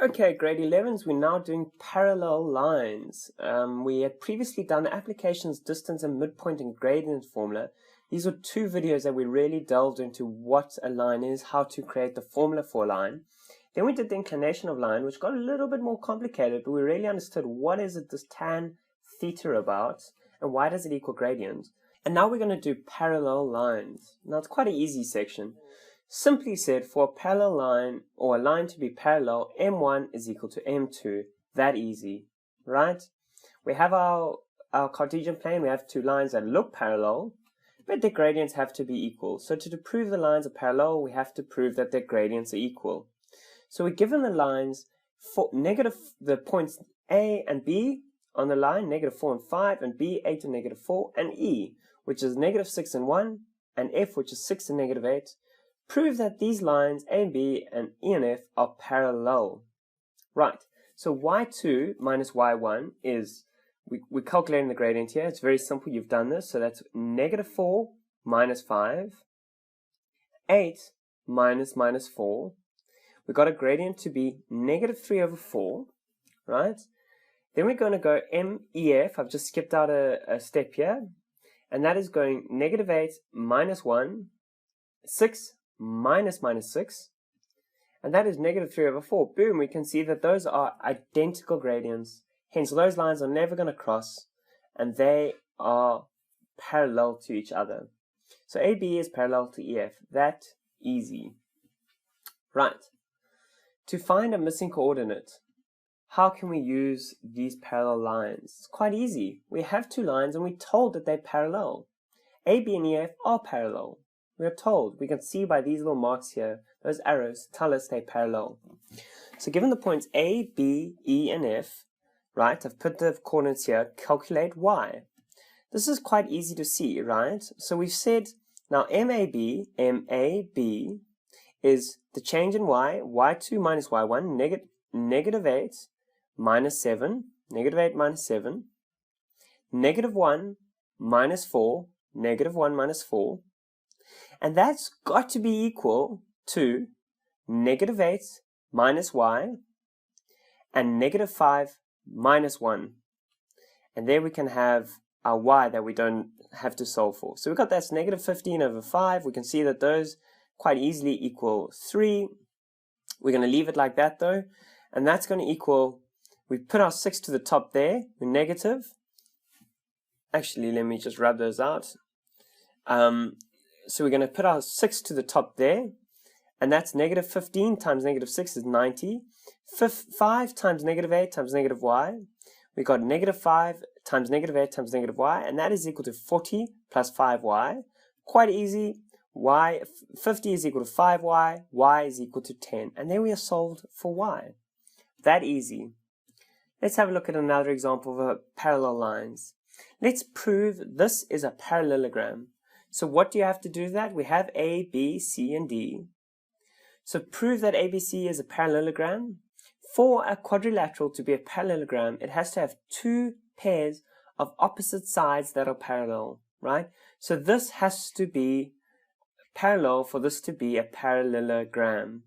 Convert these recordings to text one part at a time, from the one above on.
Okay, grade 11s, we're now doing parallel lines. We had previously done applications, distance, and midpoint and gradient formula. These were two videos that we really delved into what a line is, how to create the formula for a line. Then we did the inclination of line, which got a little bit more complicated, but we really understood what is it this tan theta about, and why does it equal gradient. And now we're going to do parallel lines. Now it's quite an easy section. Simply said, for a parallel line, or a line to be parallel, M1 is equal to M2. That easy, right? We have our Cartesian plane, we have two lines that look parallel, but their gradients have to be equal. So to prove the lines are parallel, we have to prove that their gradients are equal. So we're given the lines for the points A and B on the line, -4 and 5, and B, 8 and -4, and E, which is -6 and 1, and F, which is 6 and -8. Prove that these lines A and B and E and F are parallel. Right, so y2 minus y1 is, we're calculating the gradient here. It's very simple, you've done this. So that's -4 minus 5, 8 minus 4. We've got a gradient to be -3/4, right? Then we're going to go MEF. I've just skipped out a step here. And that is going -8 minus 1, 6 minus 6, and that is -3/4. Boom, we can see that those are identical gradients. Hence, those lines are never going to cross, and they are parallel to each other. So AB is parallel to EF. That easy. Right. To find a missing coordinate, how can we use these parallel lines? It's quite easy. We have two lines, and we're told that they're parallel. AB and EF are parallel. We are told, we can see by these little marks here, those arrows tell us they're parallel. So given the points A, B, E, and F, right, I've put the coordinates here, calculate Y. This is quite easy to see, right? So we've said, now MAB is the change in Y, Y2 minus Y1, -8 minus 7, -8 minus 7, -1 minus 4, -1 minus 4, and that's got to be equal to -8 minus y and -5 minus 1. And there we can have our y that we don't have to solve for. So we've got that's -15/5. We can see that those quite easily equal 3. We're going to leave it like that though. And that's going to equal, we put our 6 to the top there, we're negative. Actually, let me just rub those out. So we're going to put our 6 to the top there, and that's -15 times -6 is 90. 5 times -8 times -y. We got -5 times -8 times -y, and that is equal to 40 plus 5y. Quite easy. 50 is equal to 5y, y is equal to 10. And there we are solved for y. That easy. Let's have a look at another example of parallel lines. Let's prove this is a parallelogram. So what do you have to do that? We have A, B, C, and D. So prove that ABC is a parallelogram. For a quadrilateral to be a parallelogram, it has to have two pairs of opposite sides that are parallel, right? So this has to be parallel for this to be a parallelogram.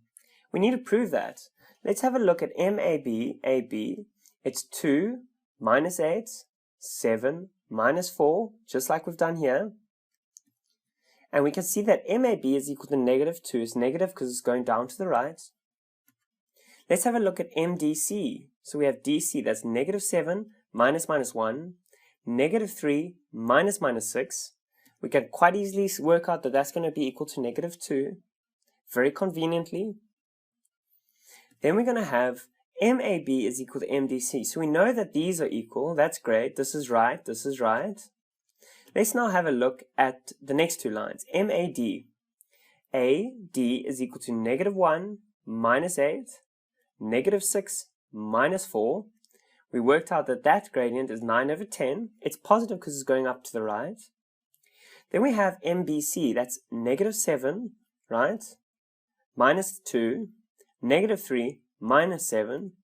We need to prove that. Let's have a look at MAB, AB. It's 2 minus 8, 7 minus 4, just like we've done here. And we can see that MAB is equal to -2. It's negative because it's going down to the right. Let's have a look at MDC. So we have DC, that's -7 minus 1, -3 minus 6. We can quite easily work out that that's going to be equal to -2, very conveniently. Then we're going to have MAB is equal to MDC. So we know that these are equal. That's great. This is right. This is right. Let's now have a look at the next two lines. MAD. AD is equal to -1 minus 8, -6 minus 4. We worked out that that gradient is 9/10. It's positive because it's going up to the right. Then we have MBC. That's -7, right? -2, -3, -7.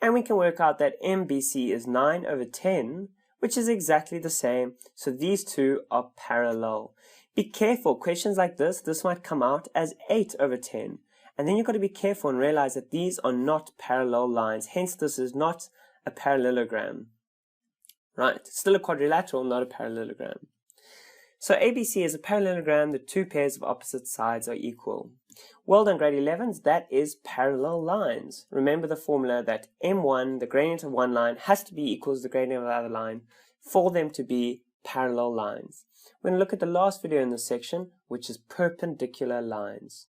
And we can work out that MBC is 9/10, which is exactly the same. So these two are parallel. Be careful, questions like this might come out as 8/10. And then you've got to be careful and realize that these are not parallel lines. Hence, this is not a parallelogram. Right, it's still a quadrilateral, not a parallelogram. So ABC is a parallelogram. The two pairs of opposite sides are equal. Well done, grade 11s. That is parallel lines. Remember the formula that M1, the gradient of one line, has to be equal to the gradient of the other line for them to be parallel lines. We're going to look at the last video in this section, which is perpendicular lines.